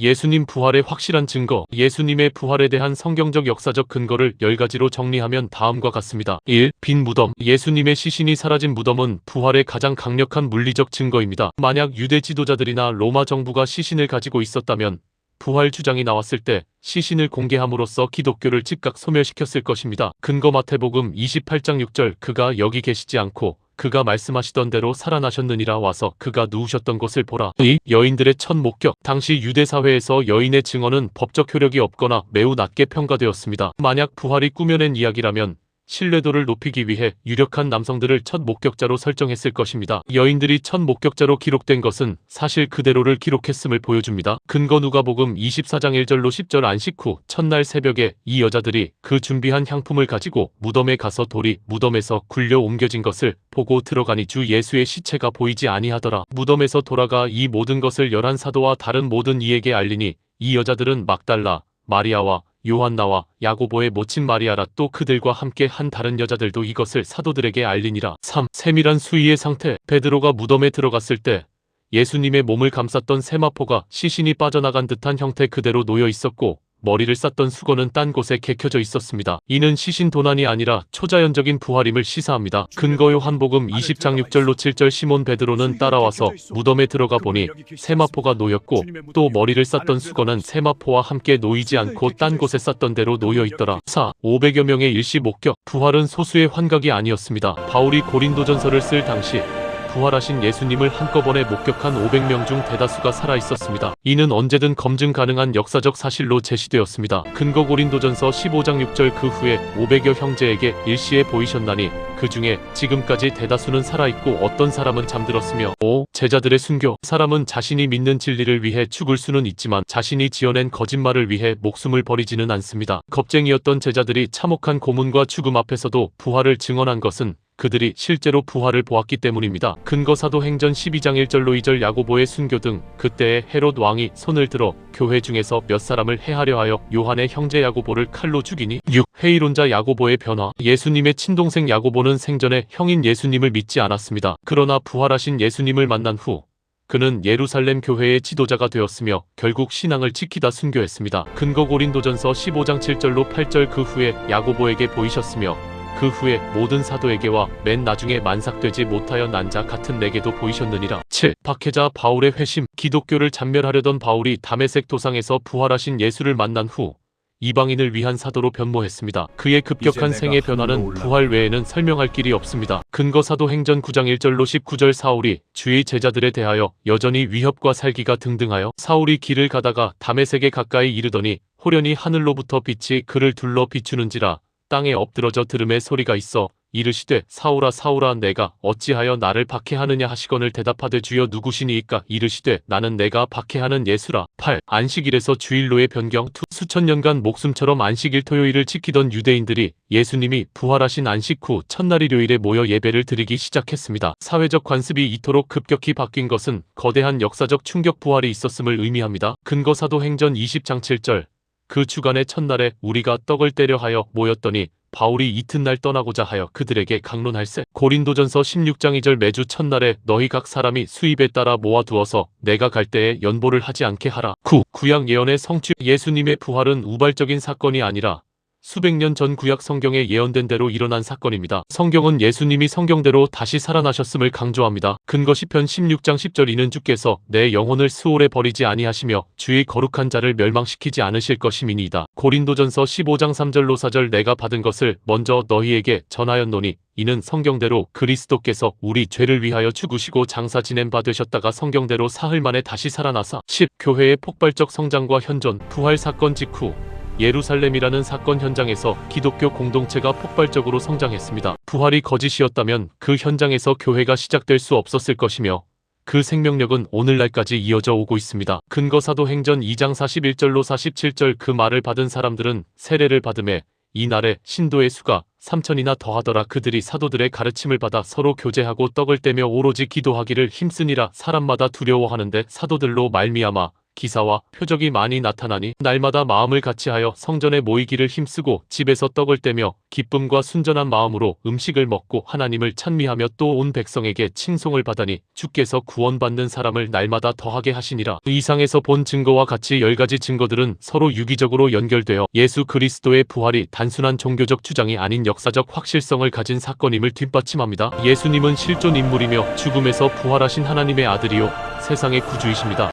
예수님 부활의 확실한 증거. 예수님의 부활에 대한 성경적 역사적 근거를 10가지로 정리하면 다음과 같습니다. 1. 빈 무덤. 예수님의 시신이 사라진 무덤은 부활의 가장 강력한 물리적 증거입니다. 만약 유대 지도자들이나 로마 정부가 시신을 가지고 있었다면 부활 주장이 나왔을 때 시신을 공개함으로써 기독교를 즉각 소멸시켰을 것입니다. 근거 마태복음 28장 6절 그가 여기 계시지 않고 그가 말씀하시던 대로 살아나셨느니라 와서 그가 누우셨던 곳을 보라. 2. 여인들의 첫 목격. 당시 유대 사회에서 여인의 증언은 법적 효력이 없거나 매우 낮게 평가되었습니다. 만약 부활이 꾸며낸 이야기라면 신뢰도를 높이기 위해 유력한 남성들을 첫 목격자로 설정했을 것입니다. 여인들이 첫 목격자로 기록된 것은 사실 그대로를 기록했음을 보여줍니다. 근거 누가복음 24장 1절로 10절 안식 후 첫날 새벽에 이 여자들이 그 준비한 향품을 가지고 무덤에 가서 돌이 무덤에서 굴려 옮겨진 것을 보고 들어가니 주 예수의 시체가 보이지 아니하더라. 무덤에서 돌아가 이 모든 것을 11사도와 다른 모든 이에게 알리니 이 여자들은 막달라, 마리아와 요한나와 야고보의 모친 마리아라 또 그들과 함께 한 다른 여자들도 이것을 사도들에게 알리니라. 3. 세밀한 수의의 상태. 베드로가 무덤에 들어갔을 때 예수님의 몸을 감쌌던 세마포가 시신이 빠져나간 듯한 형태 그대로 놓여 있었고 머리를 쌌던 수건은 딴 곳에 개켜져 있었습니다. 이는 시신 도난이 아니라 초자연적인 부활임을 시사합니다. 근거 요한복음 20장 6절로 7절 시몬 베드로는 따라와서 무덤에 들어가 보니 세마포가 놓였고 또 머리를 쌌던 수건은 세마포와 함께 놓이지 않고 딴 곳에 쌌던 대로 놓여 있더라. 4. 500여 명의 일시 목격. 부활은 소수의 환각이 아니었습니다. 바울이 고린도전서를 쓸 당시 부활하신 예수님을 한꺼번에 목격한 500명 중 대다수가 살아있었습니다. 이는 언제든 검증 가능한 역사적 사실로 제시되었습니다. 근거 고린도전서 15장 6절 그 후에 500여 형제에게 일시에 보이셨나니 그 중에 지금까지 대다수는 살아있고 어떤 사람은 잠들었으며 5. 제자들의 순교. 사람은 자신이 믿는 진리를 위해 죽을 수는 있지만 자신이 지어낸 거짓말을 위해 목숨을 버리지는 않습니다. 겁쟁이였던 제자들이 참혹한 고문과 죽음 앞에서도 부활을 증언한 것은 그들이 실제로 부활을 보았기 때문입니다. 근거 사도행전 12장 1절로 2절 야고보의 순교 등 그때에 헤롯 왕이 손을 들어 교회 중에서 몇 사람을 해하려 하여 요한의 형제 야고보를 칼로 죽이니 6. 회의론자 야고보의 변화. 예수님의 친동생 야고보는 생전에 형인 예수님을 믿지 않았습니다. 그러나 부활하신 예수님을 만난 후 그는 예루살렘 교회의 지도자가 되었으며 결국 신앙을 지키다 순교했습니다. 근거 고린도전서 15장 7절로 8절 그 후에 야고보에게 보이셨으며 그 후에 모든 사도에게와 맨 나중에 만삭되지 못하여 난 자 같은 내게도 보이셨느니라. 7. 박해자 바울의 회심. 기독교를 잔멸하려던 바울이 다메섹 도상에서 부활하신 예수를 만난 후 이방인을 위한 사도로 변모했습니다. 그의 급격한 생의 변화는 부활 외에는 설명할 길이 없습니다. 근거 사도행전 9장 1절로 19절 사울이 주의 제자들에 대하여 여전히 위협과 살기가 등등하여 사울이 길을 가다가 다메섹에 가까이 이르더니 호련히 하늘로부터 빛이 그를 둘러 비추는지라 땅에 엎드러져 들음의 소리가 있어 이르시되 사울아 사울아 내가 어찌하여 나를 박해하느냐 하시거늘 대답하되 주여 누구시니이까 이르시되 나는 내가 박해하는 예수라. 8. 안식일에서 주일로의 변경. 수천 년간 목숨처럼 안식일 토요일을 지키던 유대인들이 예수님이 부활하신 안식 후 첫날 일요일에 모여 예배를 드리기 시작했습니다. 사회적 관습이 이토록 급격히 바뀐 것은 거대한 역사적 충격 부활이 있었음을 의미합니다. 근거 사도행전 20장 7절 그 주간의 첫날에 우리가 떡을 떼려 하여 모였더니 바울이 이튿날 떠나고자 하여 그들에게 강론할세. 고린도전서 16장 2절 매주 첫날에 너희 각 사람이 수입에 따라 모아두어서 내가 갈 때에 연보를 하지 않게 하라. 9. 구약 예언의 성취. 예수님의 부활은 우발적인 사건이 아니라 수백 년 전 구약 성경에 예언된 대로 일어난 사건입니다. 성경은 예수님이 성경대로 다시 살아나셨음을 강조합니다. 근거 시편 16장 10절 이는 주께서 내 영혼을 스올에 버리지 아니하시며 주의 거룩한 자를 멸망시키지 않으실 것임이니이다. 고린도전서 15장 3절로 4절 내가 받은 것을 먼저 너희에게 전하였노니 이는 성경대로 그리스도께서 우리 죄를 위하여 죽으시고 장사 지낸 바 되셨다가 성경대로 사흘 만에 다시 살아나사 10. 교회의 폭발적 성장과 현존. 부활 사건 직후 예루살렘이라는 사건 현장에서 기독교 공동체가 폭발적으로 성장했습니다. 부활이 거짓이었다면 그 현장에서 교회가 시작될 수 없었을 것이며 그 생명력은 오늘날까지 이어져 오고 있습니다. 근거 사도행전 2장 41절로 47절 그 말을 받은 사람들은 세례를 받음에 이날에 신도의 수가 3,000이나 더하더라. 그들이 사도들의 가르침을 받아 서로 교제하고 떡을 떼며 오로지 기도하기를 힘쓰니라. 사람마다 두려워하는데 사도들로 말미암아 기사와 표적이 많이 나타나니 날마다 마음을 같이하여 성전에 모이기를 힘쓰고 집에서 떡을 떼며 기쁨과 순전한 마음으로 음식을 먹고 하나님을 찬미하며 또 온 백성에게 칭송을 받으니 주께서 구원받는 사람을 날마다 더하게 하시니라. 이상에서 본 증거와 같이 10가지 증거들은 서로 유기적으로 연결되어 예수 그리스도의 부활이 단순한 종교적 주장이 아닌 역사적 확실성을 가진 사건임을 뒷받침합니다. 예수님은 실존 인물이며 죽음에서 부활하신 하나님의 아들이요 세상의 구주이십니다.